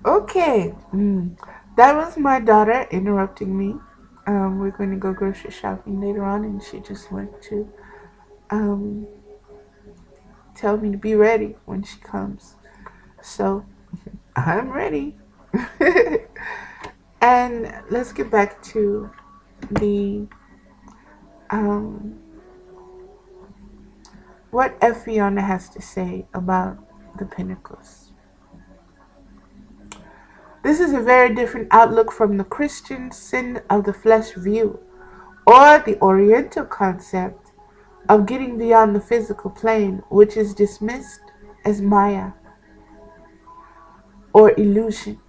Okay. That was my daughter interrupting me. We're going to go grocery shopping later on, and she just went to um, tell me to be ready when she comes. So I'm ready. And let's get back to the um, what FFIONA has to say about the Pentacles. This is a very different outlook from the Christian sin of the flesh view, or the Oriental concept of getting beyond the physical plane, which is dismissed as Maya or illusion.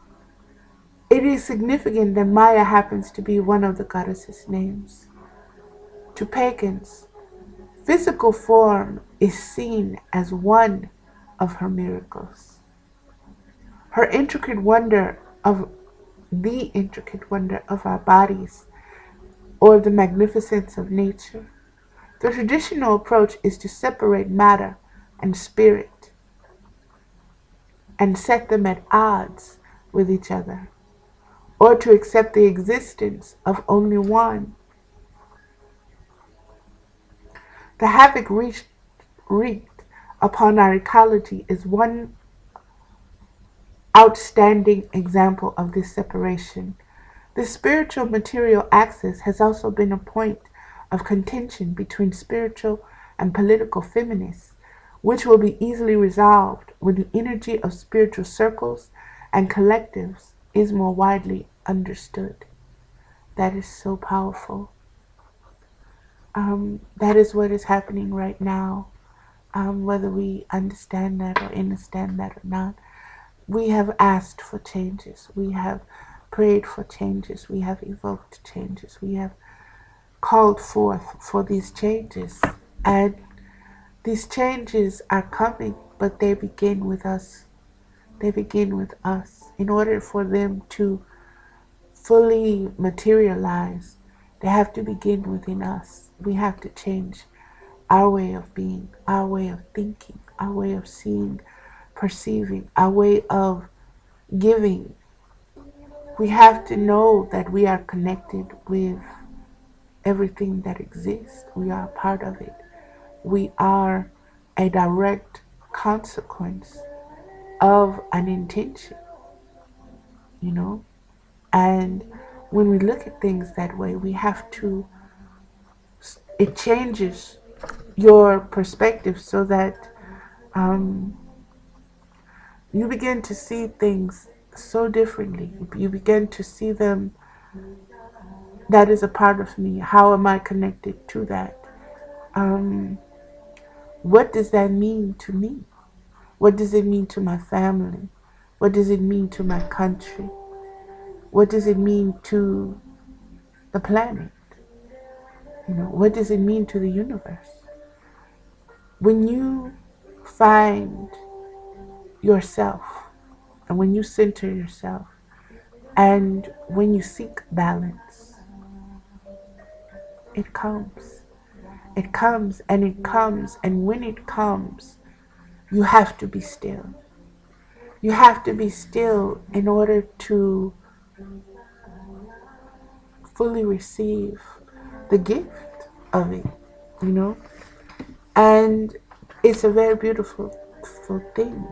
It is significant that Maya happens to be one of the goddess's names. To pagans, physical form is seen as one of her miracles. Her intricate wonder of the intricate wonder of our bodies, or the magnificence of nature. The traditional approach is to separate matter and spirit and set them at odds with each other, or to accept the existence of only one. The havoc wreaked upon our ecology is one outstanding example of this separation. The spiritual material axis has also been a point of contention between spiritual and political feminists, which will be easily resolved when the energy of spiritual circles and collectives is more widely understood. That is so powerful. That is what is happening right now, whether we understand that or understand that or not. We have asked for changes. We have prayed for changes. We have evoked changes. We have called forth for these changes. And these changes are coming, but they begin with us. They begin with us. In order for them to fully materialize, they have to begin within us. We have to change our way of being, our way of thinking, our way of seeing, perceiving, our way of giving. We have to know that we are connected with everything that exists. We are a part of it. We are a direct consequence of an intention, you know? And when we look at things that way, we have to, it changes your perspective so that um, you begin to see things so differently. You begin to see them, that is a part of me. How am I connected to that? Um, what does that mean to me? What does it mean to my family? What does it mean to my country? What does it mean to the planet? What does it mean to the universe? When you find yourself and when you center yourself and when you seek balance, it comes. It comes and it comes, and when it comes, you have to be still. You have to be still in order to fully receive the gift of it, you know? And it's a very beautiful thing.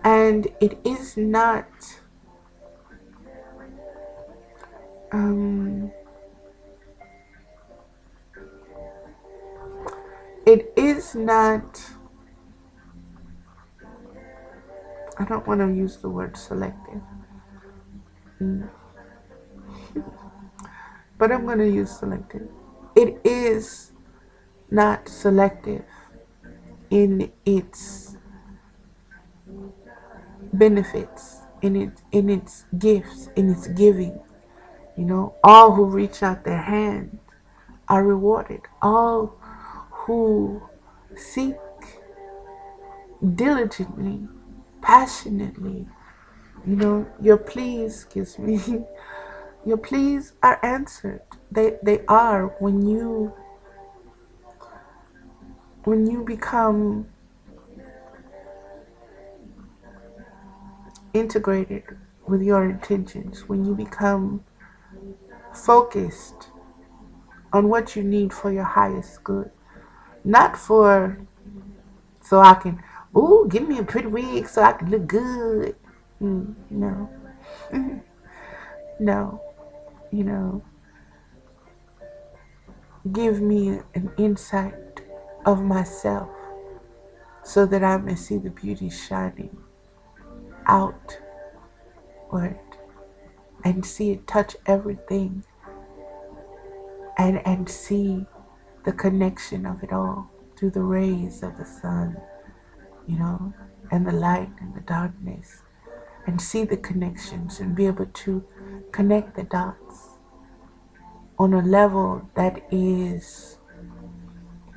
And it is not, um, it is not, I don't want to use the word selective, but I'm going to use selective. It is not selective in its benefits, in its gifts, in its giving. All who reach out their hand are rewarded. All who seek diligently, passionately, your pleas, excuse me, your pleas are answered. They are when you become integrated with your intentions, when you become focused on what you need for your highest good, not for so I can, ooh, give me a pretty wig so I can look good. No, no, you know, give me an insight of myself so that I may see the beauty shining outward and see it touch everything, and see the connection of it all through the rays of the sun, and the light and the darkness, and see the connections and be able to connect the dots on a level that is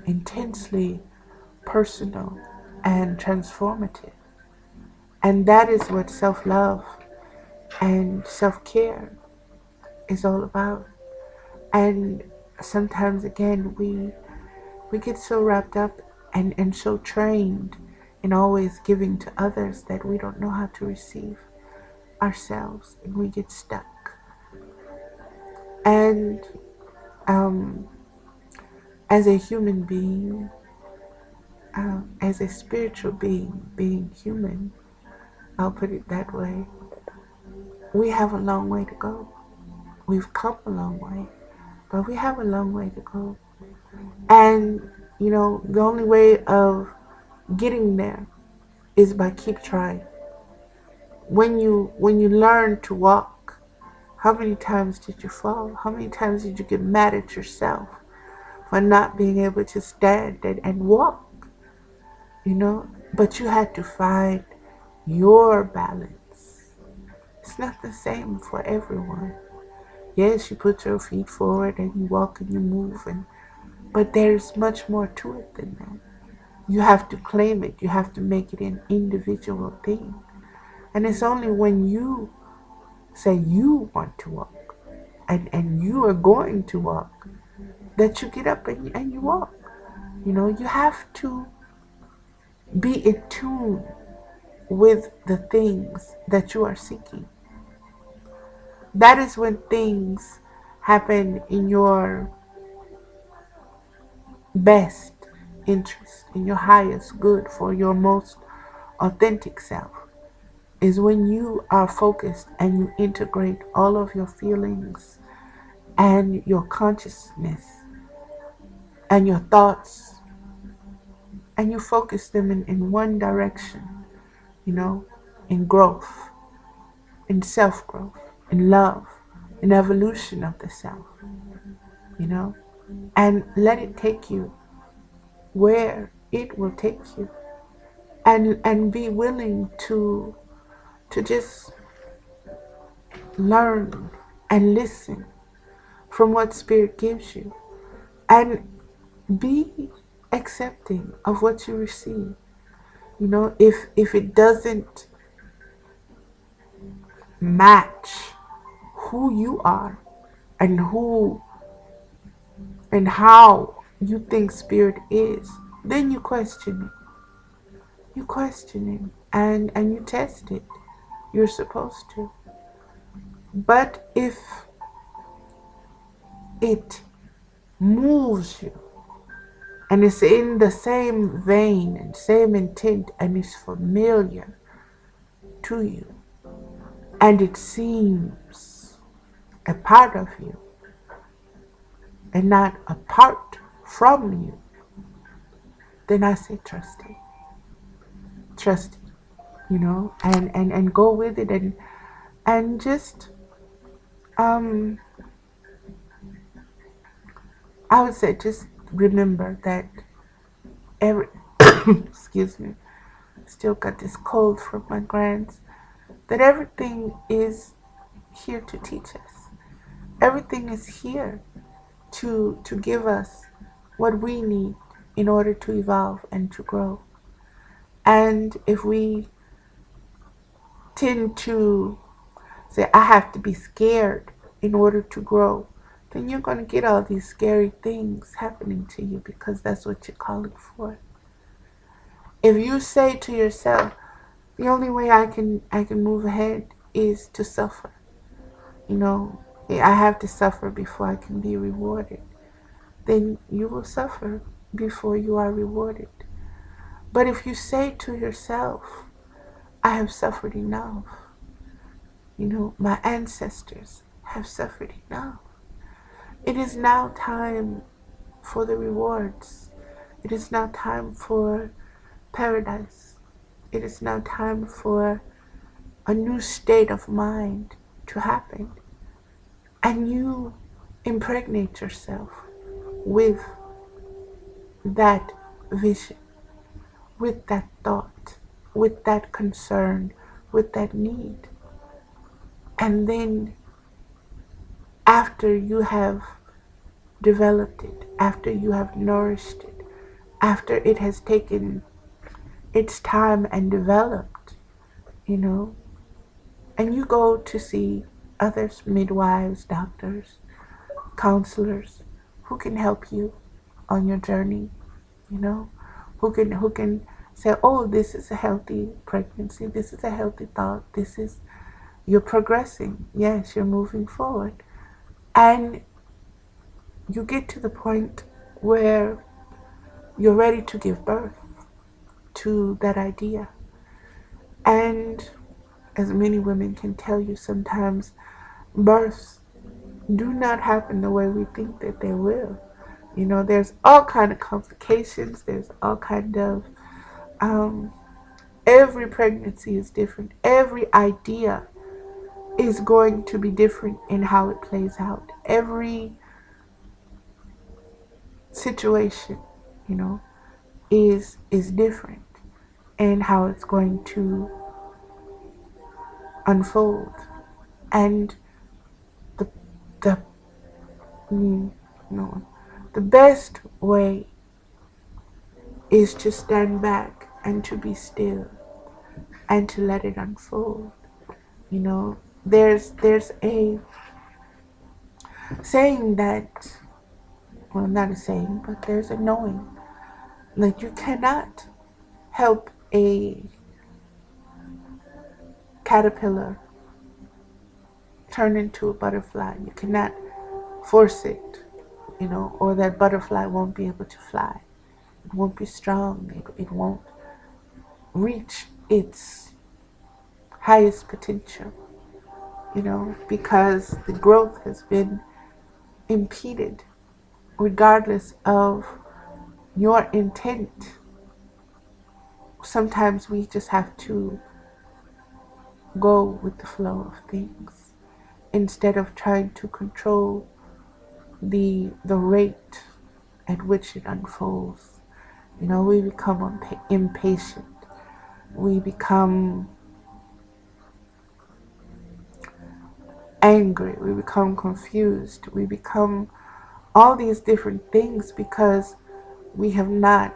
intensely personal and transformative. And that is what self-love and self-care is all about. And sometimes, again, we get so wrapped up and so trained in always giving to others that we don't know how to receive ourselves, and we get stuck. And as a human being, as a spiritual being human, I'll put it that way, we have a long way to go. We've come a long way, but we have a long way to go. And, the only way of getting there is by keep trying. When you learn to walk, how many times did you fall? How many times did you get mad at yourself for not being able to stand and walk? But you had to find your balance. It's not the same for everyone. Yes, you put your feet forward and you walk and you move, but there's much more to it than that. You have to claim it. You have to make it an individual thing. And it's only when you say you want to walk and you are going to walk that you get up and you walk. You have to be in tune with the things that you are seeking. That is when things happen in your best interest, in your highest good, for your most authentic self, is when you are focused and you integrate all of your feelings and your consciousness and your thoughts, and you focus them in one direction, in growth, in self-growth, in love, in evolution of the self, and let it take you where it will take you, and be willing to just learn and listen from what Spirit gives you, and be accepting of what you receive. If it doesn't match who you are and who and how you think Spirit is, then you question it. You question it and you test it. You're supposed to. But if it moves you and it's in the same vein and same intent and is familiar to you, and it seems a part of you and not apart from you, then I say trust it. Trust it, and go with it, and just I would say just remember that excuse me, still got this cold from my grands, that everything is here to teach us. Everything is here to give us what we need in order to evolve and to grow. And if we tend to say, I have to be scared in order to grow, then you're going to get all these scary things happening to you, because that's what you're calling for. If you say to yourself, The only way I can move ahead is to suffer. You know, I have to suffer before I can be rewarded. Then you will suffer before you are rewarded. But if you say to yourself, I have suffered enough, you know, my ancestors have suffered enough. It is now time for the rewards. It is now time for paradise. It is now time for a new state of mind to happen. And you impregnate yourself with that vision, with that thought, with that concern, with that need. And then after you have developed it, after you have nourished it, after it has taken its time and developed, you know, and you go to see others, midwives, doctors, counselors, who can help you on your journey, you know, who can say, oh, this is a healthy pregnancy, this is a healthy thought, this is, you're progressing, yes, you're moving forward. And you get to the point where you're ready to give birth to that idea. And as many women can tell you, sometimes births do not happen the way we think that they will. You know, there's all kind of complications. There's all kind of, every pregnancy is different. Every idea is going to be different in how it plays out. Every situation, you know, is different in how it's going to unfold. And the the no, the best way is to stand back and to be still and to let it unfold. You know, there's a saying that, well, not a saying, but there's a knowing that you cannot help a caterpillar turn into a butterfly. You cannot force it, you know, or that butterfly won't be able to fly. It won't be strong. It won't reach its highest potential, you know, because the growth has been impeded. Regardless of your intent, sometimes we just have to go with the flow of things instead of trying to control the rate at which it unfolds. You know, we become impatient. We become angry. We become confused. We become all these different things because we have not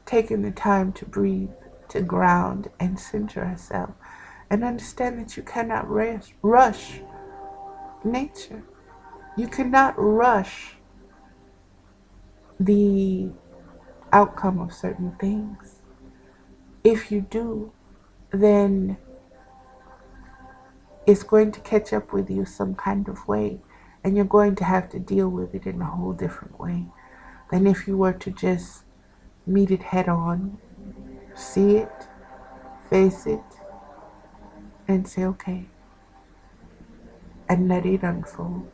taken the time to breathe, to ground and center ourselves, and understand that you cannot rush nature. You cannot rush the outcome of certain things. If you do, then it's going to catch up with you some kind of way, and you're going to have to deal with it in a whole different way than if you were to just meet it head on, see it, face it, and say, okay, and let it unfold.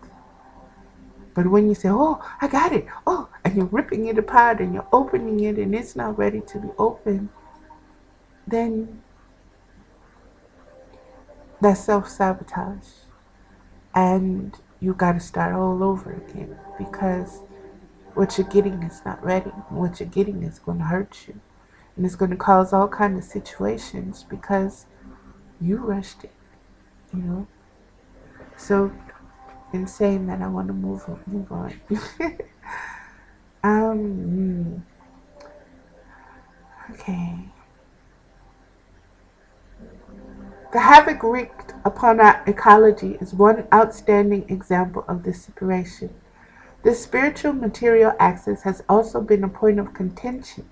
But when you say, oh, I got it, oh, and you're ripping it apart and you're opening it and it's not ready to be opened, then that's self-sabotage. And you got to start all over again, because what you're getting is not ready. What you're getting is going to hurt you. And it's going to cause all kinds of situations because you rushed it, you know. So in saying that, I want to move on. Okay. The havoc wreaked upon our ecology is one outstanding example of this separation. This spiritual material axis has also been a point of contention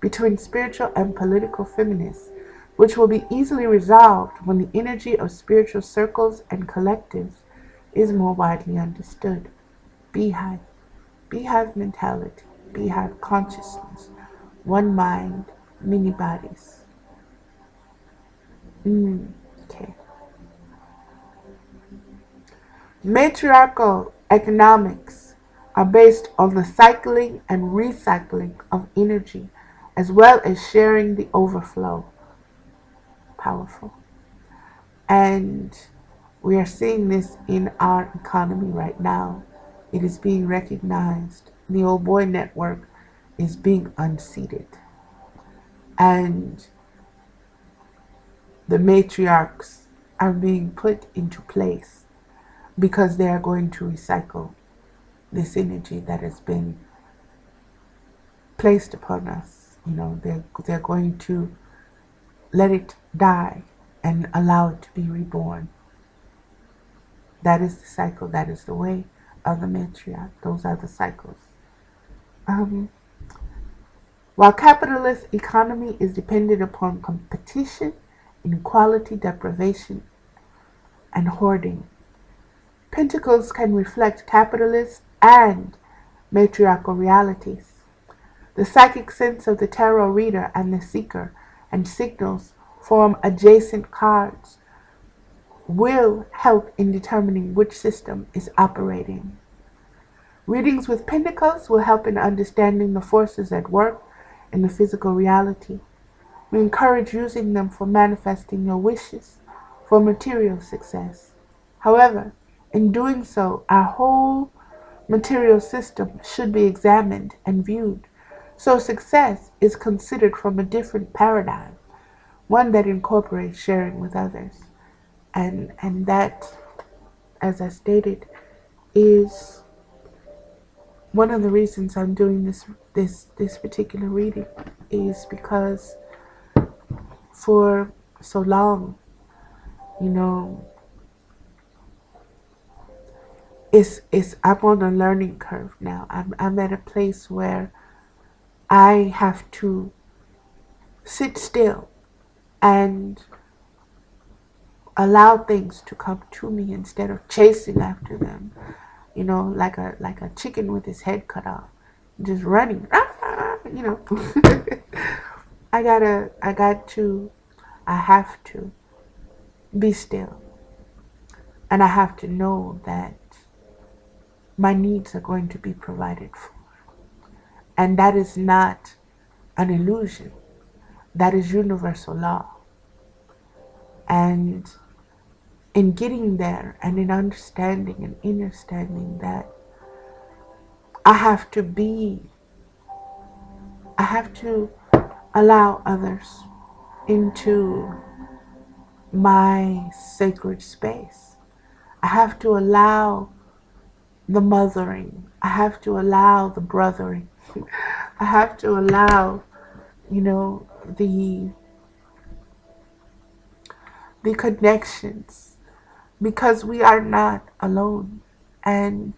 between spiritual and political feminists, which will be easily resolved when the energy of spiritual circles and collectives is more widely understood. Beehive. Beehive mentality. Beehive consciousness. One mind, many bodies. Okay. Matriarchal economics are based on the cycling and recycling of energy, as well as sharing the overflow. Powerful. And we are seeing this in our economy right now. It is being recognized. The old boy network is being unseated. And the matriarchs are being put into place because they are going to recycle this energy that has been placed upon us. They're going to let it die and allow it to be reborn. That is the cycle. That is the way of the matriarch. Those are the cycles. While capitalist economy is dependent upon competition, inequality, deprivation, and hoarding, pentacles can reflect capitalist and matriarchal realities. The psychic sense of the tarot reader and the seeker and signals form adjacent cards will help in determining which system is operating. Readings with pentacles will help in understanding the forces at work in the physical reality. We encourage using them for manifesting your wishes for material success. However, in doing so, our whole material system should be examined and viewed, so success is considered from a different paradigm, one that incorporates sharing with others. And that, as I stated, is one of the reasons I'm doing this particular reading, is because for so long, I'm on a learning curve now. I'm at a place where I have to sit still and allow things to come to me instead of chasing after them. Like a chicken with his head cut off, just running. I have to be still, and I have to know that my needs are going to be provided for, and that is not an illusion. That is universal law. And in getting there and in understanding and understanding that I have to allow others into my sacred space. I have to allow the mothering. I have to allow the brothering. I have to allow, the connections, because we are not alone. And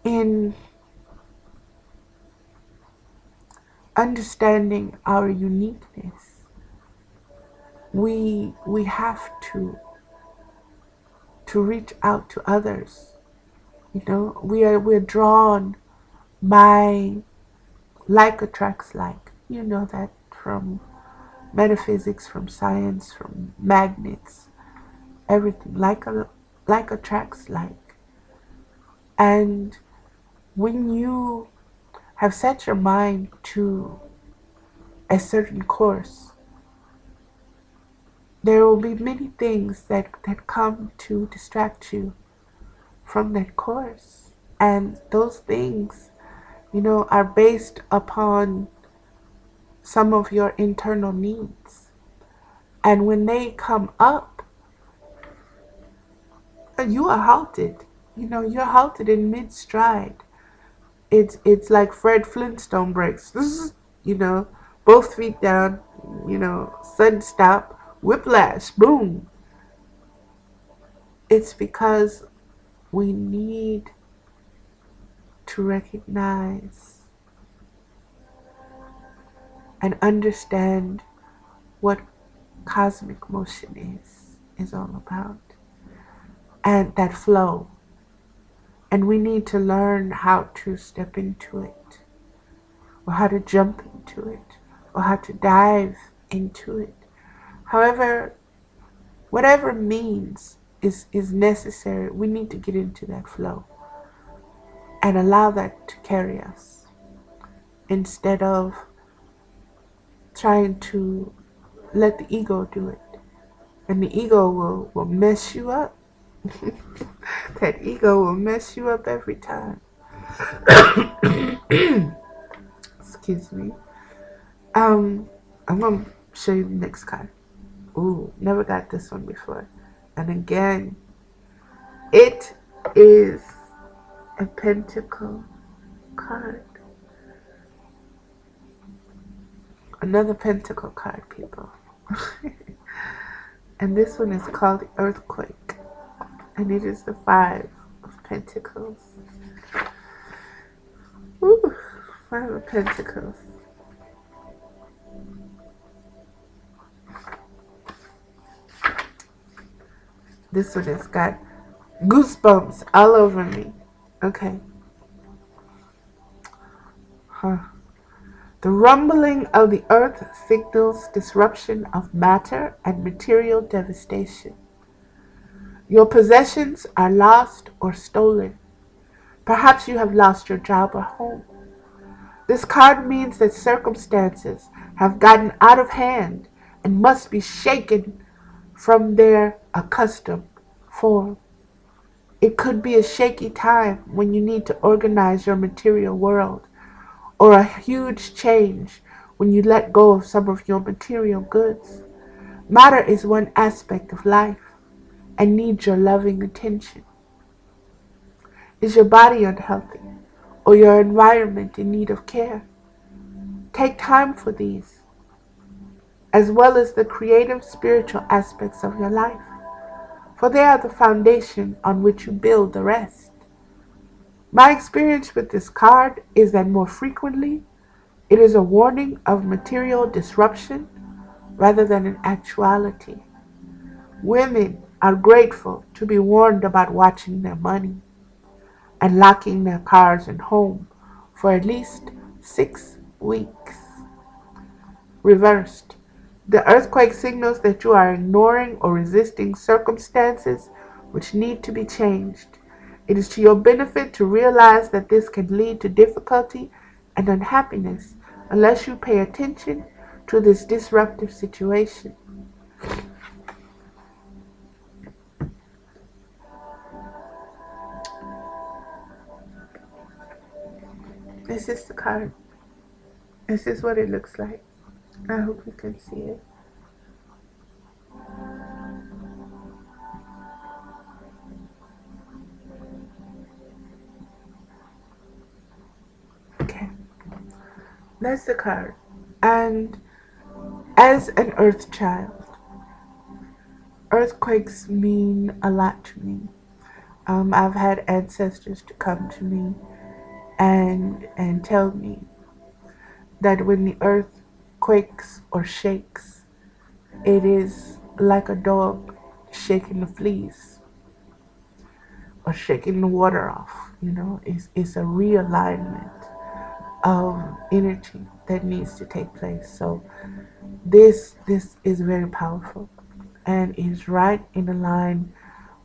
in understanding our uniqueness, we have to reach out to others. We're drawn by like attracts like. You know that from metaphysics, from science, from magnets, everything. Like attracts like. And when you have set your mind to a certain course, there will be many things that come to distract you from that course. And those things, are based upon some of your internal needs. And when they come up, you are halted. You're halted in mid-stride. It's like Fred Flintstone breaks. Both feet down, sudden stop, whiplash, boom. It's because we need to recognize and understand what cosmic motion is all about, and that flow. And we need to learn how to step into it, or how to jump into it, or how to dive into it. However, whatever means is necessary, we need to get into that flow and allow that to carry us, instead of trying to let the ego do it. And the ego will mess you up. That ego will mess you up every time. Excuse me. I'm going to show you the next card. Ooh, never got this one before. And again, it is a pentacle card. Another pentacle card, people. And this one is called the earthquake. And it is the 5 of pentacles. Ooh, 5 of pentacles. This one has got goosebumps all over me. Okay. The rumbling of the earth signals disruption of matter and material devastation. Your possessions are lost or stolen. Perhaps you have lost your job or home. This card means that circumstances have gotten out of hand and must be shaken from their accustomed form. It could be a shaky time when you need to organize your material world, or a huge change when you let go of some of your material goods. Matter is one aspect of life and needs your loving attention. Is your body unhealthy, or your environment in need of care? Take time for these, as well as the creative spiritual aspects of your life, for they are the foundation on which you build the rest. My experience with this card is that more frequently, it is a warning of material disruption rather than an actuality. Women are grateful to be warned about watching their money and locking their cars and home for at least 6 weeks. Reversed, the earthquake signals that you are ignoring or resisting circumstances which need to be changed. It is to your benefit to realize that this can lead to difficulty and unhappiness unless you pay attention to this disruptive situation. This is the card. This is what it looks like. I hope you can see it. Okay. That's the card. And as an earth child, earthquakes mean a lot to me. I've had ancestors to come to me and tell me that when the earth quakes or shakes, it is like a dog shaking the fleas or shaking the water off. It's a realignment of energy that needs to take place. So this is very powerful and is right in line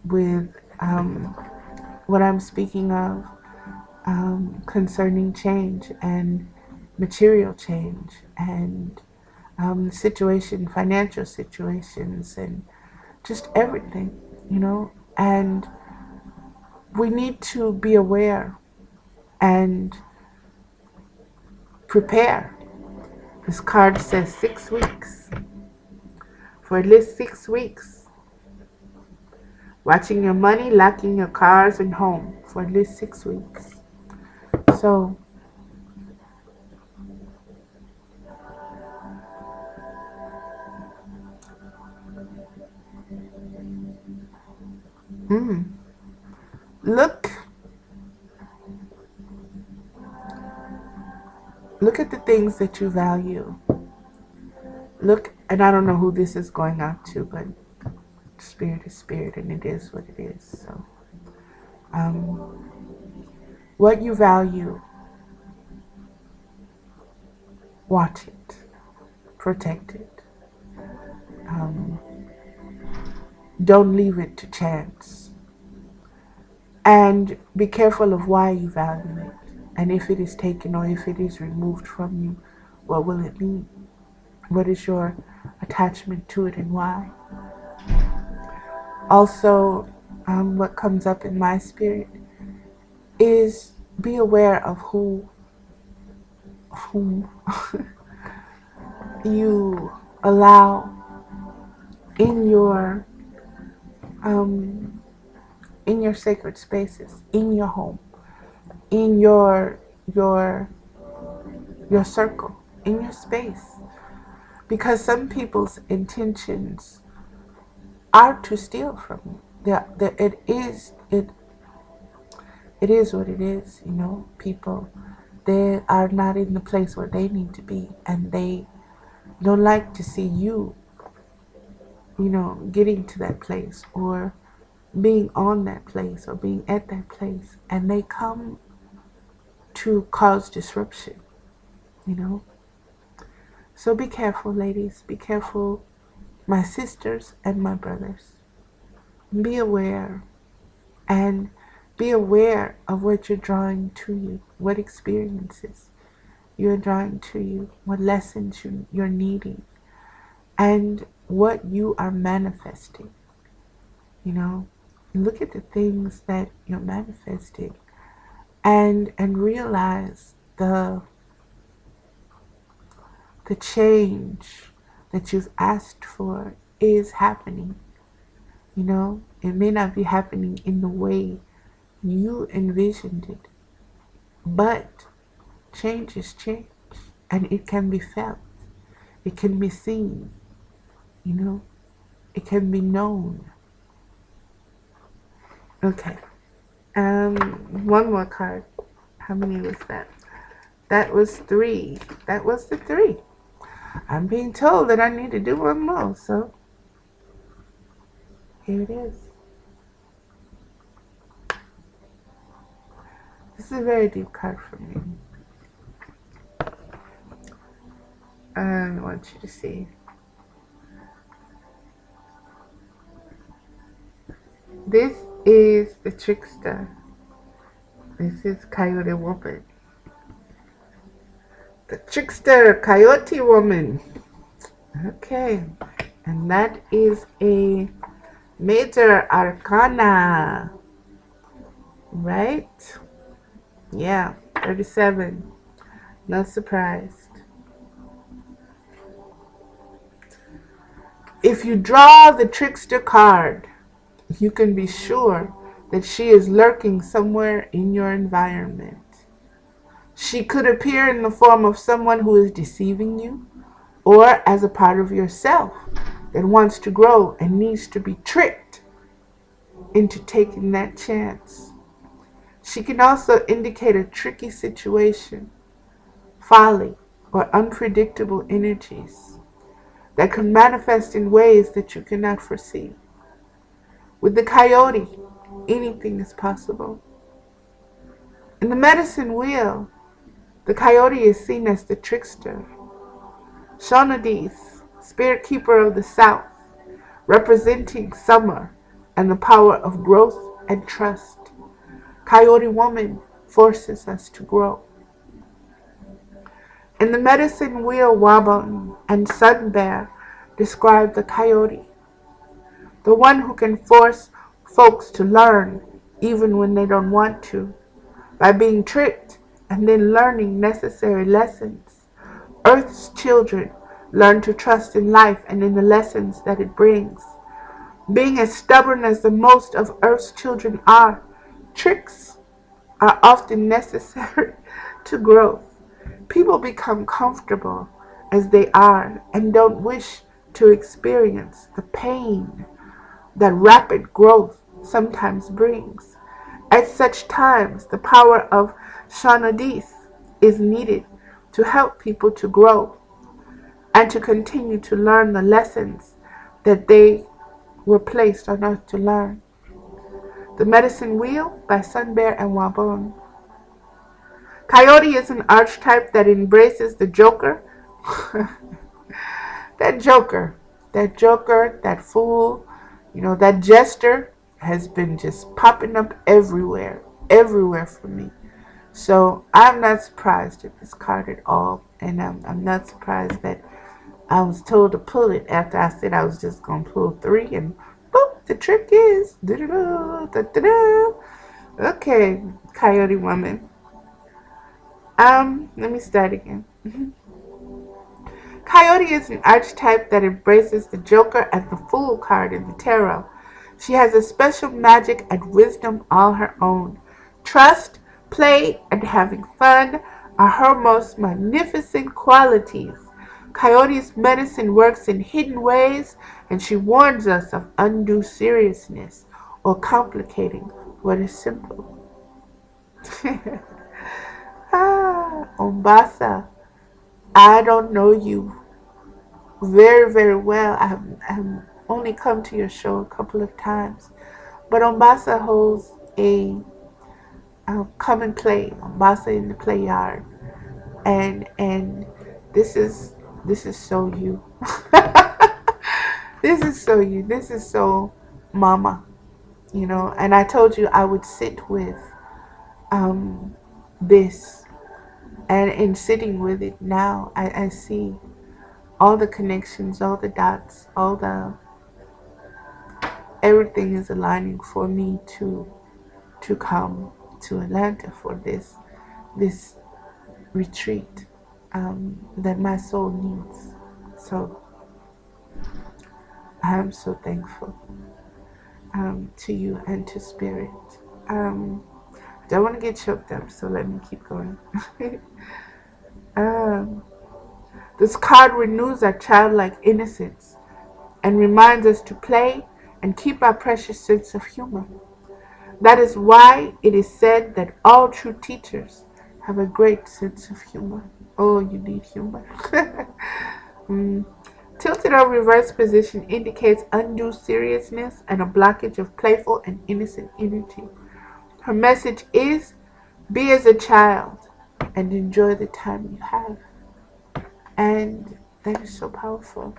with what I'm speaking of concerning change and material change and financial situations, and just everything, and we need to be aware and prepare. This card says 6 weeks. For at least 6 weeks. Watching your money, locking your cars and home for at least 6 weeks. So, look at the things that you value Look, and I don't know who this is going out to, but spirit is spirit, and it is what it is. So, what you value, watch it, protect it. Don't leave it to chance. And be careful of why you value it. And if it is taken or if it is removed from you, what will it mean? What is your attachment to it and why? Also, what comes up in my spirit is be aware of whom you allow in your sacred spaces, in your home, in your circle, in your space. Because some people's intentions are to steal from you. It is what it is, you know. People, they are not in the place where they need to be, and they don't like to see you, you know, getting to that place or being on that place or being at that place, and they come to cause disruption, you know. So be careful, ladies. Be careful, my sisters and my brothers. Be aware, and be aware of what you're drawing to you, what experiences you're drawing to you, what lessons you're needing, and what you are manifesting. You know, look at the things that you're manifesting, and realize the change that you've asked for is happening. You know, it may not be happening in the way you envisioned it, but change is change, and it can be felt, it can be seen, you know, it can be known. Okay, one more card. How many was that? That was 3. That was the 3. I'm being told that I need to do one more, so here it is. This is a very deep card for me. I want you to see. This is the trickster. This is Coyote Woman. The trickster, Coyote Woman. Okay. And that is a major arcana. Right? Yeah, 37. Not surprised. If you draw the trickster card, you can be sure that she is lurking somewhere in your environment. She could appear in the form of someone who is deceiving you, or as a part of yourself that wants to grow and needs to be tricked into taking that chance. She can also indicate a tricky situation, folly, or unpredictable energies that can manifest in ways that you cannot foresee. With the coyote, anything is possible. In the medicine wheel, the coyote is seen as the trickster. Shonadis, spirit keeper of the south, representing summer and the power of growth and trust. Coyote Woman forces us to grow. In the medicine wheel, Wabon and Sun Bear describe the coyote, the one who can force folks to learn even when they don't want to, by being tricked and then learning necessary lessons. Earth's children learn to trust in life and in the lessons that it brings. Being as stubborn as the most of Earth's children are, tricks are often necessary to growth. People become comfortable as they are and don't wish to experience the pain that rapid growth sometimes brings. At such times, the power of Shanadis is needed to help people to grow. and to continue to learn the lessons that they were placed on earth to learn. The Medicine Wheel by Sun Bear and Wabon. Coyote is an archetype that embraces the Joker. That Joker, that fool, that jester has been just popping up everywhere for me. So I'm not surprised at this card at all, and I'm not surprised that I was told to pull it after I said I was just going to pull 3, and boop, the trick is, okay, Coyote Woman. Let me start again. Coyote is an archetype that embraces the Joker and the Fool card in the tarot. She has a special magic and wisdom all her own. Trust, play, and having fun are her most magnificent qualities. Coyote's medicine works in hidden ways, and she warns us of undue seriousness or complicating what is simple. Umbasa, I don't know you very, very well. I have only come to your show a couple of times. But Umbasa holds a come and play. Umbasa in the play yard. And this is so you. This is so you. This is so mama. And I told you I would sit with this. And in sitting with it now, I see all the connections, all the dots, everything is aligning for me to come to Atlanta for this retreat that my soul needs. So I am so thankful to you and to Spirit. I don't want to get choked up, so let me keep going. This card renews our childlike innocence and reminds us to play and keep our precious sense of humor. That is why it is said that all true teachers have a great sense of humor. Oh, you need humor. Tilted or reverse position indicates undue seriousness and a blockage of playful and innocent energy. Her message is, be as a child and enjoy the time you have. And that is so powerful.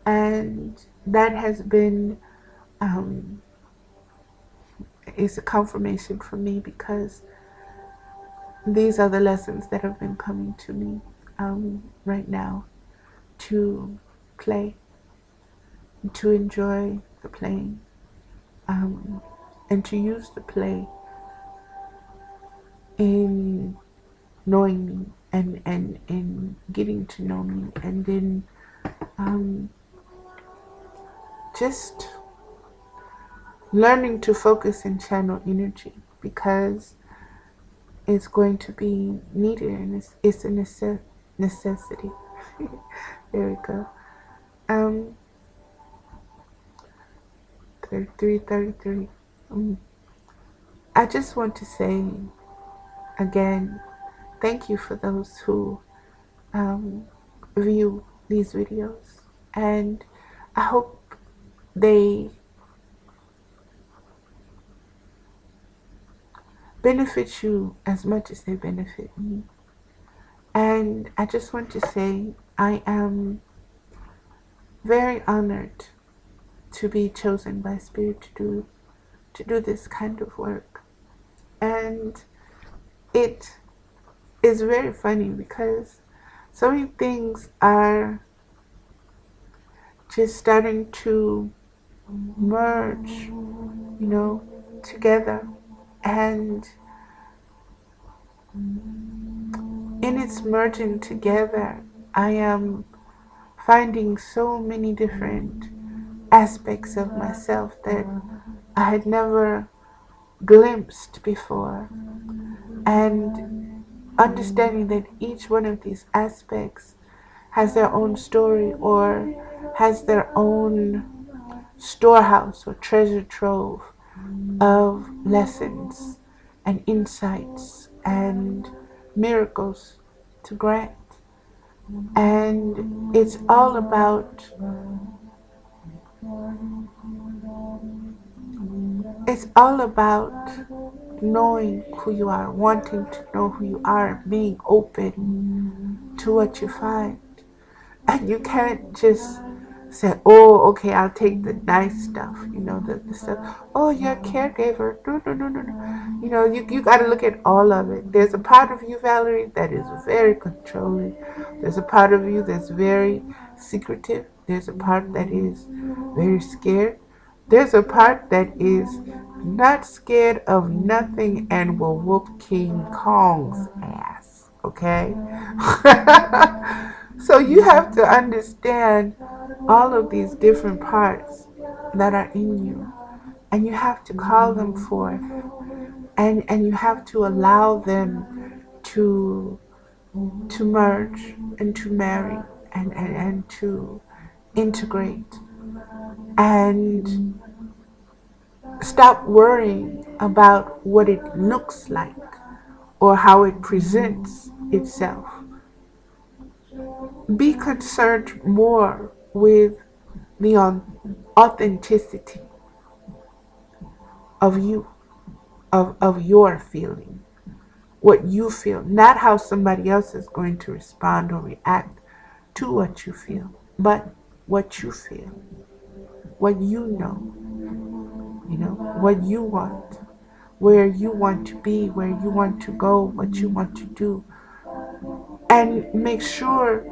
And that has been, it's a confirmation for me, because these are the lessons that have been coming to me right now, to play, to enjoy the playing, and to use the play in knowing me and in getting to know me, and in just learning to focus and channel energy, because it's going to be needed, and it's a necessity. There we go. 33. I just want to say again, thank you for those who view these videos, and I hope they benefit you as much as they benefit me. And I just want to say I am very honored to be chosen by Spirit to do this kind of work. And it is very funny, because so many things are just starting to merge, together. And in its merging together, I am finding so many different aspects of myself that I had never glimpsed before. And understanding that each one of these aspects has their own story, or has their own storehouse or treasure trove of lessons and insights and miracles to grant. And it's all about knowing who you are, wanting to know who you are, being open to what you find. And you can't just say, oh, okay, I'll take the nice stuff, the stuff. Oh, you're a caregiver. No, no, no, no, no. You got to look at all of it. There's a part of you, Valerie, that is very controlling. There's a part of you that's very secretive. There's a part that is very scared. There's a part that is not scared of nothing and will whoop King Kong's ass. Okay? So you have to understand all of these different parts that are in you, and you have to call them forth, and you have to allow them to merge and to marry and to integrate, and stop worrying about what it looks like or how it presents itself. Be concerned more with the authenticity of you, of your feeling, what you feel, not how somebody else is going to respond or react to what you feel, but what you feel, what you know, what you want, where you want to be, where you want to go, what you want to do. And make sure,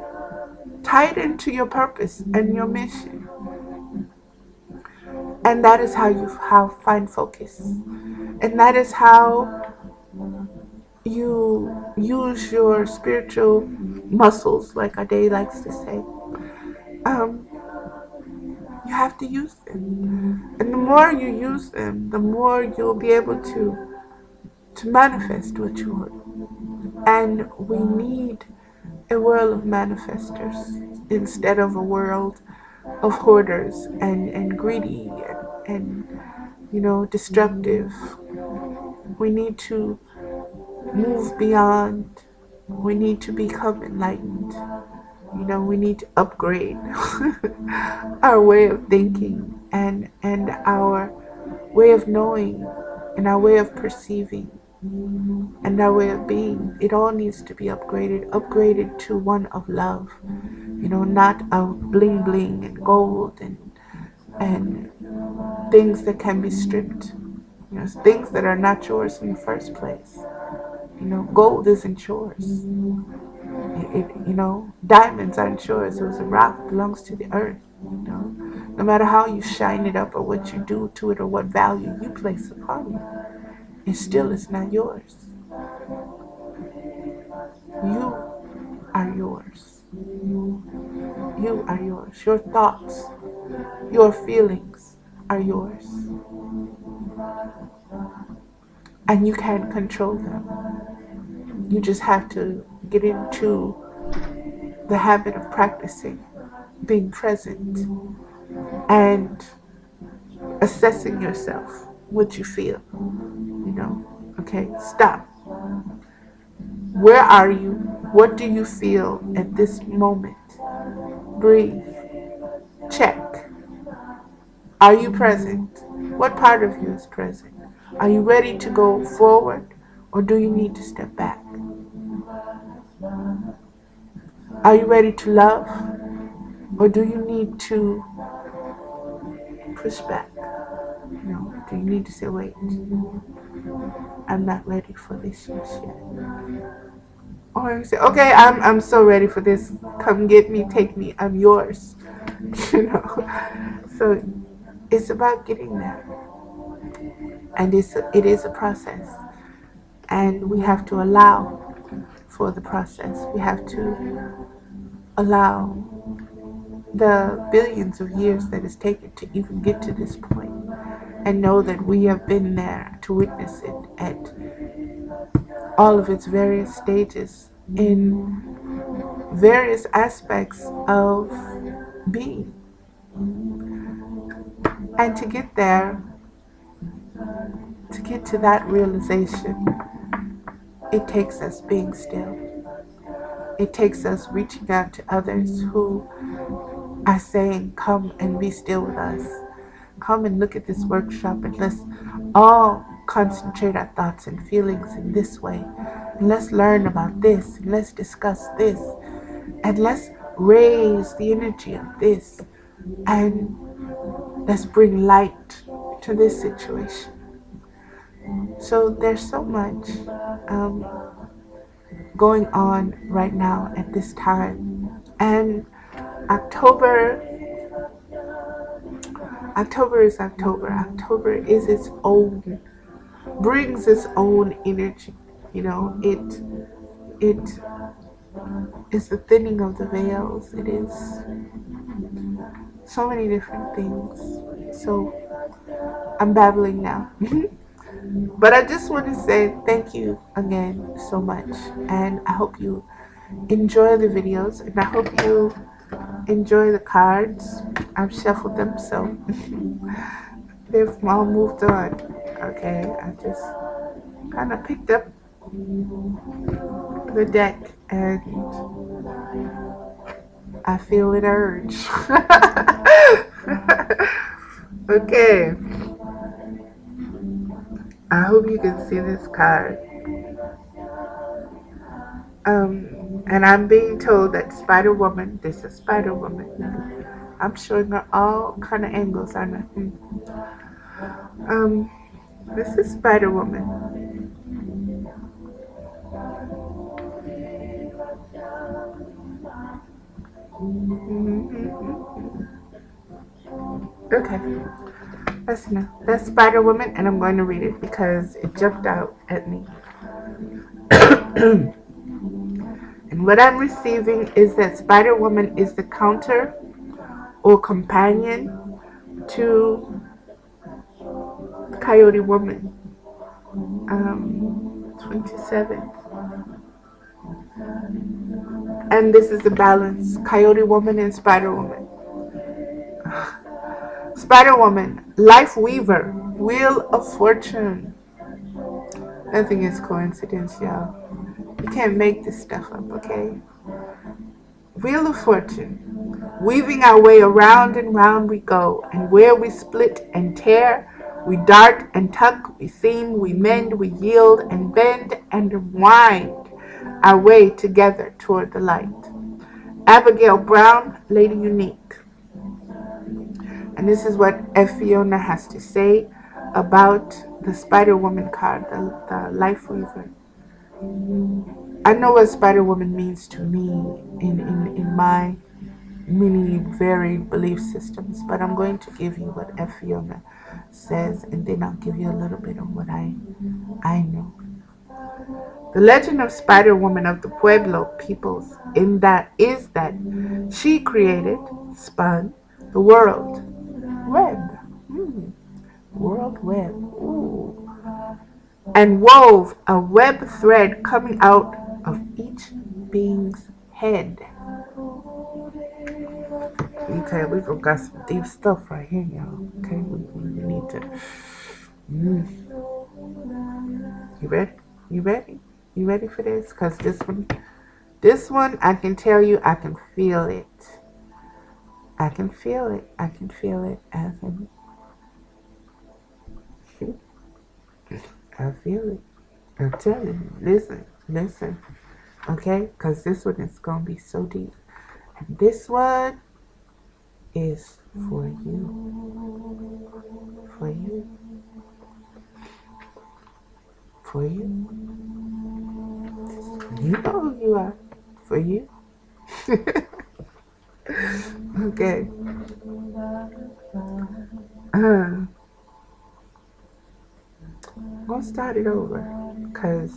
tie it into your purpose and your mission. And that is how you find focus. And that is how you use your spiritual muscles, like Ade likes to say. You have to use them. And the more you use them, the more you'll be able to manifest what you want. And we need a world of manifestors instead of a world of hoarders and greedy and destructive. We need to move beyond. We need to become enlightened. We need to upgrade our way of thinking and our way of knowing and our way of perceiving and our way of being. It all needs to be upgraded to one of love, not of bling bling and gold and things that can be stripped, things that are not yours in the first place. Gold isn't yours. Diamonds aren't yours. It was a rock, it belongs to the earth. No matter how you shine it up or what you do to it or what value you place upon it, it still is not yours. You are yours. You are yours. Your thoughts, your feelings are yours. And you can't control them. You just have to get into the habit of practicing being present and assessing yourself, what you feel. Okay, stop. Where are you? What do you feel at this moment? Breathe. Check. Are you present? What part of you is present? Are you ready to go forward, or do you need to step back? Are you ready to love, or do you need to push back? Do you need to say, wait, I'm not ready for this just yet? Or you say, okay, I'm so ready for this. Come get me, take me, I'm yours. So it's about getting there. And it is a process. And we have to allow for the process. We have to allow the billions of years that it's taken to even get to this point, and know that we have been there to witness it at all of its various stages in various aspects of being. And to get there, to get to that realization, it takes us being still. it takes us reaching out to others who are saying, come and be still with us. Come and look at this workshop, and let's all concentrate our thoughts and feelings in this way. And let's learn about this, and let's discuss this, and let's raise the energy of this, and let's bring light to this situation. So there's so much going on right now at this time. And October is October. October is its own, brings its own energy. You know, it is the thinning of the veils. It is so many different things. So I'm babbling now. But I just want to say thank you again so much. And I hope you enjoy the videos. And I hope you enjoy the cards. I've shuffled them, so they've all moved on. Okay, I just kind of picked up the deck and I feel an urge. Okay, I hope you can see this card. And I'm being told that Spider Woman, this is Spider Woman. I'm showing her all kind of angles on her. This is Spider Woman. Okay, that's Spider Woman, and I'm going to read it because it jumped out at me. And what I'm receiving is that Spider Woman is the counter or companion to Coyote Woman. 27. And this is the balance, Coyote Woman and Spider Woman. Spider Woman, Life Weaver, Wheel of Fortune. Nothing is coincidence, y'all. You can't make this stuff up, okay? Wheel of Fortune. Weaving our way around and round we go, and where we split and tear, we dart and tuck, we seam, we mend, we yield and bend and wind our way together toward the light. Abigail Brown, Lady Unique. And this is what FFIONA has to say about the Spider Woman card, the Life Weaver. I know what Spider Woman means to me in my many varied belief systems, but I'm going to give you what FFIONA says, and then I'll give you a little bit of what I know. The legend of Spider Woman of the Pueblo peoples is that she created, spun the world web, world web, and wove a web thread coming out of each being's head. Okay, we got some deep stuff right here, y'all. Okay, we need to. You ready? You ready? You ready for this? Because this one, I can tell you, I can feel it. I can feel it. I can feel it. I feel it. I'm telling you. Listen. Okay? Because this one is going to be so deep. And this one is for you. For you. For you. You know who you are. For you. Okay. I'm going to start it over. Because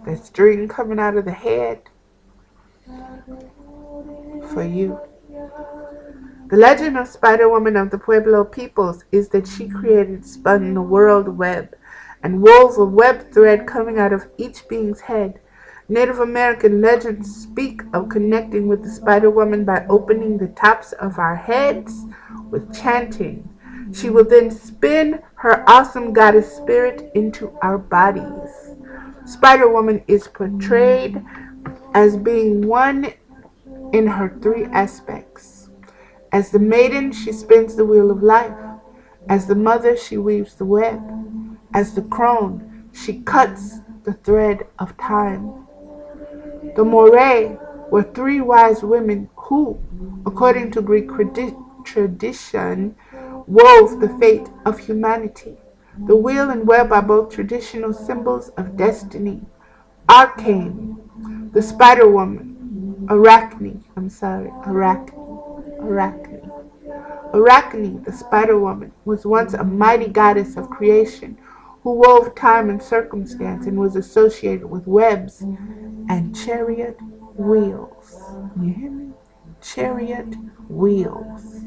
the string coming out of the head. For you. The legend of Spider Woman of the Pueblo peoples is that she created, spun the world web, and wove a web thread coming out of each being's head. Native American legends speak of connecting with the Spider Woman by opening the tops of our heads with chanting. She will then spin her awesome goddess spirit into our bodies. Spider Woman is portrayed as being one in her three aspects. As the maiden, she spins the wheel of life. As the mother, she weaves the web. As the crone, she cuts the thread of time. The Moirae were three wise women who, according to Greek tradition, wove the fate of humanity. The wheel and web are both traditional symbols of destiny. Arcane, the spiderwoman, Arachne. Arachne, the spider-woman, was once a mighty goddess of creation who wove time and circumstance and was associated with webs and chariot wheels. You hear me? Chariot wheels.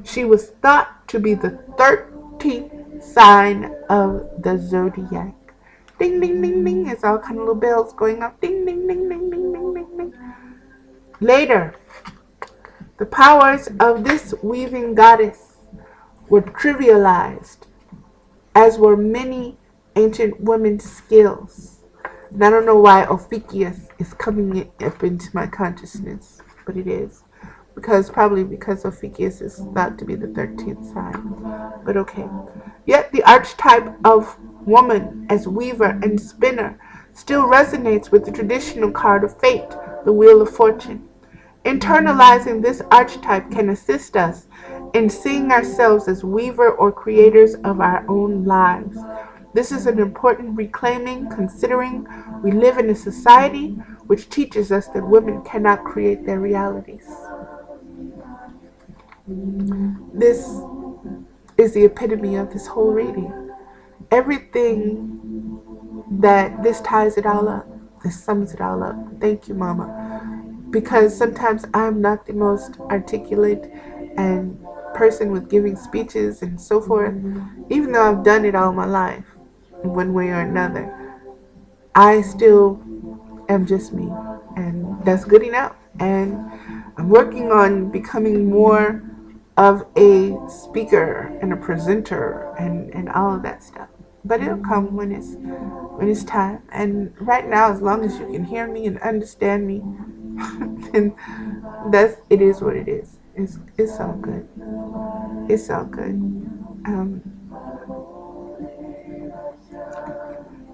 She was thought to be the 13th sign of the zodiac. Ding, ding, ding, ding. It's all kind of little bells going off. Ding, ding, ding, ding, ding, ding, ding, ding. Later, the powers of this weaving goddess were trivialized, as were many ancient women's skills. And I don't know why Ophiuchus is coming up into my consciousness, but it is. Probably because Ophiuchus is thought to be the 13th sign. But okay. Yet the archetype of woman as weaver and spinner still resonates with the traditional card of fate, the Wheel of Fortune. Internalizing this archetype can assist us in seeing ourselves as weaver or creators of our own lives. This is an important reclaiming, considering we live in a society which teaches us that women cannot create their realities. This is the epitome of this whole reading. Everything that this ties it all up. This sums it all up. Thank you, Mama. Because sometimes I'm not the most articulate and person with giving speeches and so forth. Even though I've done it all my life, in one way or another, I still am just me. And that's good enough. And I'm working on becoming more of a speaker and a presenter and all of that stuff. But it'll come when it's time. And right now, as long as you can hear me and understand me, then it is what it is. It's all good. It's all good.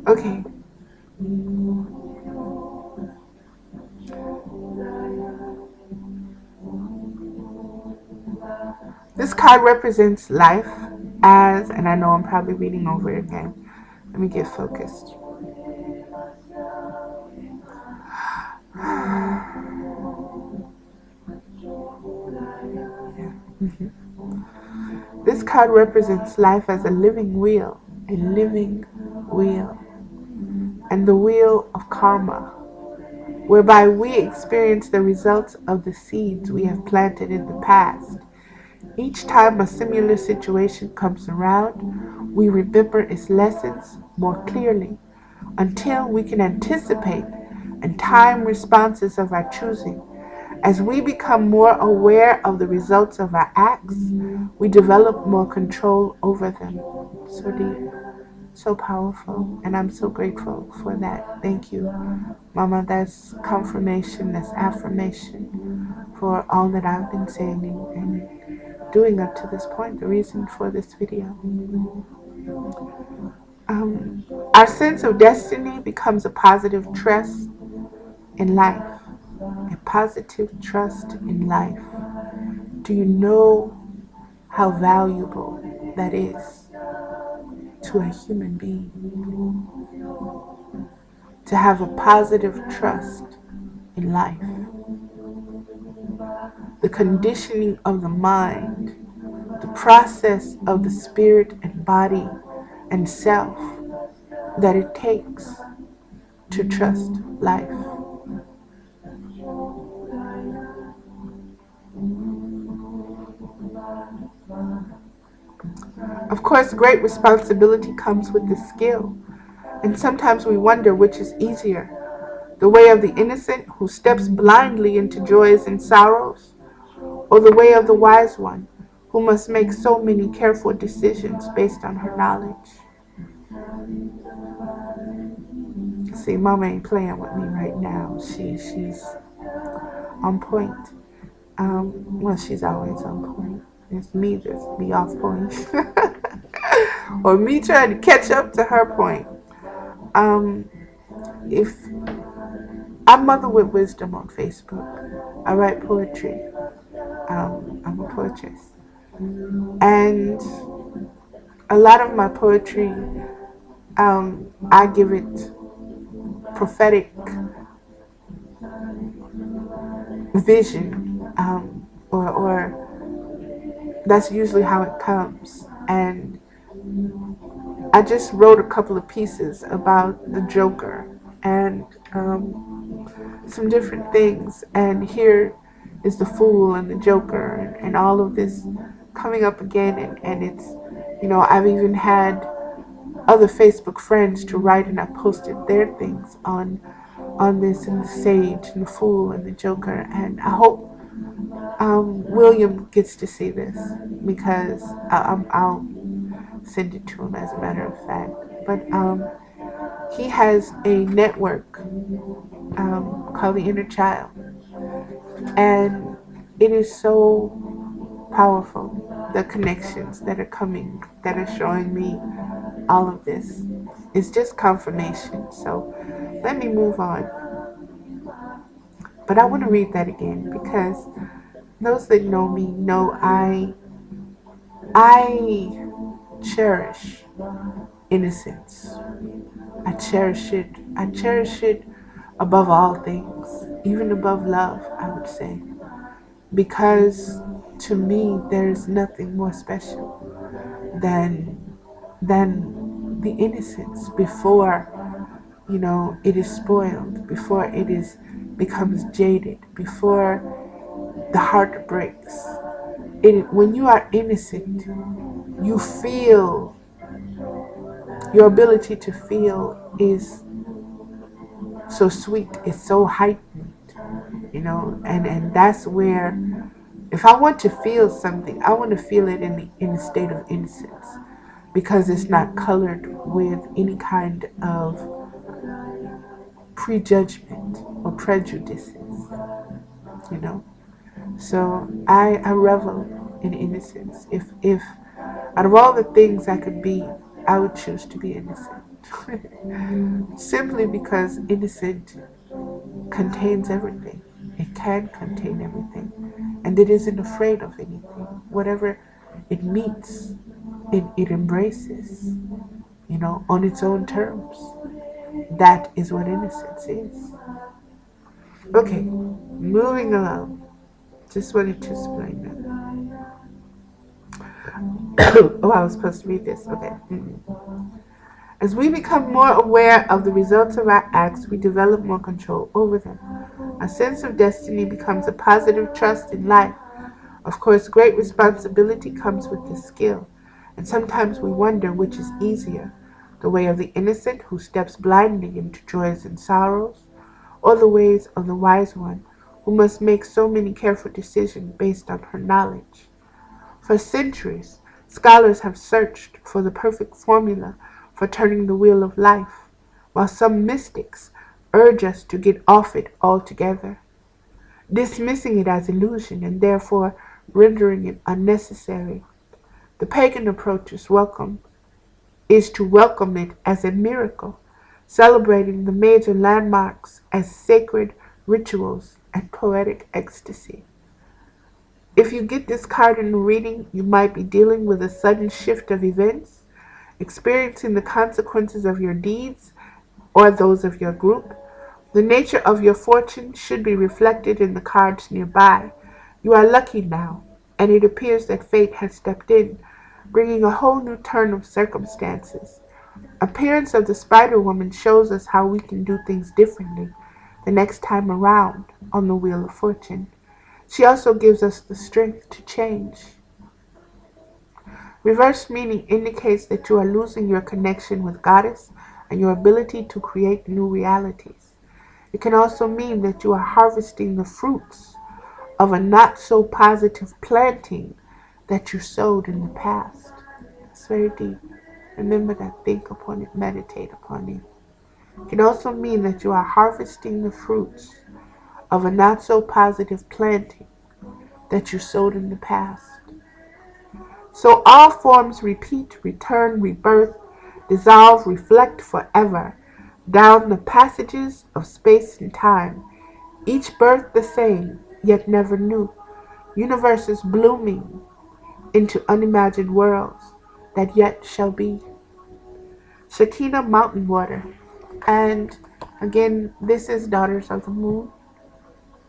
Okay. This card represents life as, and I know I'm probably reading over it again. Let me get focused. This card represents life as a living wheel, and the wheel of karma, whereby we experience the results of the seeds we have planted in the past. Each time a similar situation comes around, we remember its lessons more clearly until we can anticipate and time responses of our choosing. As we become more aware of the results of our acts, we develop more control over them. So deep, so powerful, and I'm so grateful for that. Thank you, Mama. That's confirmation, that's affirmation for all that I've been saying and doing up to this point, the reason for this video. Our sense of destiny becomes a positive trust in life. A positive trust in life. Do you know how valuable that is to a human being? To have a positive trust in life. The conditioning of the mind, the process of the spirit and body and self that it takes to trust life. Of course, great responsibility comes with the skill, and sometimes we wonder which is easier, the way of the innocent who steps blindly into joys and sorrows, or the way of the wise one who must make so many careful decisions based on her knowledge. See, Mama ain't playing with me right now. She's on point. Well, she's always on point. It's me that's be off point, or me trying to catch up to her point. If I'm Mother with Wisdom on Facebook, I write poetry. I'm a poetess, and a lot of my poetry, I give it prophetic vision, or that's usually how it comes. And I just wrote a couple of pieces about the Joker and some different things. And here is the Fool and the Joker and all of this coming up again. And it's, I've even had other Facebook friends to write, and I posted their things on this, and the Sage and the Fool and the Joker. And I hope William gets to see this, because I'll send it to him, as a matter of fact. But he has a network called the Inner Child, and it is so powerful. The connections that are coming, that are showing me all of this, is just confirmation. So let me move on. But I want to read that again, because those that know me know I cherish innocence. I cherish it. I cherish it above all things, even above love, I would say. Because to me, there's nothing more special than the innocence before, it is spoiled, before becomes jaded, before the heart breaks. When you are innocent, you feel, your ability to feel is so sweet, it's so heightened, and that's where, if I want to feel something, I want to feel it in the state of innocence, because it's not colored with any kind of prejudgment or prejudices, So I revel in innocence. If out of all the things I could be, I would choose to be innocent. Simply because innocent contains everything. It can contain everything. And it isn't afraid of anything. Whatever it meets, it embraces, on its own terms. That is what innocence is. Okay, moving along. Just wanted to explain that. Oh, I was supposed to read this. Okay. As we become more aware of the results of our acts, we develop more control over them. Our sense of destiny becomes a positive trust in life. Of course, great responsibility comes with this skill, and sometimes we wonder which is easier, the way of the innocent who steps blindly into joys and sorrows, or the ways of the wise one who must make so many careful decisions based on her knowledge. For centuries, scholars have searched for the perfect formula for turning the wheel of life, while some mystics urge us to get off it altogether, dismissing it as illusion and therefore rendering it unnecessary. The pagan approach is to welcome it as a miracle, celebrating the major landmarks as sacred rituals and poetic ecstasy. If you get this card in the reading, you might be dealing with a sudden shift of events, experiencing the consequences of your deeds or those of your group. The nature of your fortune should be reflected in the cards nearby. You are lucky now, and it appears that fate has stepped in, bringing a whole new turn of circumstances. Appearance of the spiderwoman shows us how we can do things differently the next time around on the wheel of fortune. She also gives us the strength to change. Reverse meaning indicates that you are losing your connection with Goddess and your ability to create new realities. It can also mean that you are harvesting the fruits of a not so positive planting that you sowed in the past. It's very deep. Remember that. Think upon it. Meditate upon it. It can also mean that you are harvesting the fruits of a not so positive planting that you sowed in the past. So all forms repeat, return, rebirth, dissolve, reflect forever, down the passages of space and time, each birth the same, yet never new, universes blooming into unimagined worlds that yet shall be. Shekinah Mountain Water. And again, this is Daughters of the Moon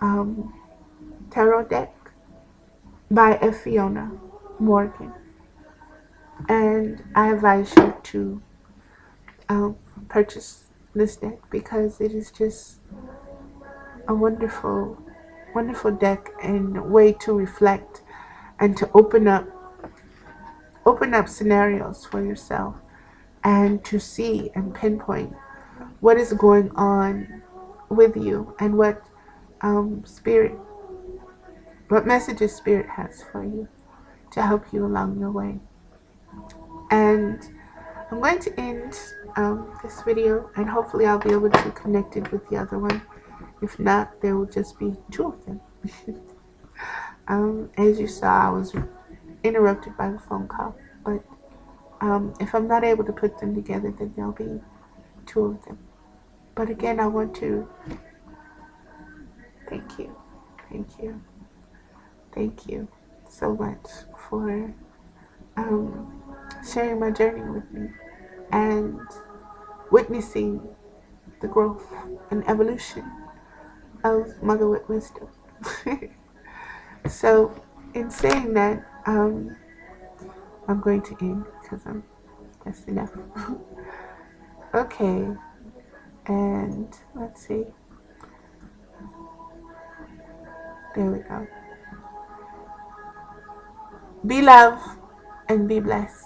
um, tarot deck by FFIONA Morgan. And I advise you to purchase this deck because it is just a wonderful, wonderful deck and way to reflect and to open up scenarios for yourself and to see and pinpoint what is going on with you and what messages spirit has for you to help you along your way. And I'm going to end this video, and hopefully I'll be able to connect it with the other one. If not, there will just be two of them. As you saw, I was interrupted by the phone call, but if I'm not able to put them together, then there'll be two of them. But again, I want to thank you so much for sharing my journey with me and witnessing the growth and evolution of Mother with Wisdom. So, in saying that, I'm going to end because that's enough. Okay, and let's see. There we go. Be love and be blessed.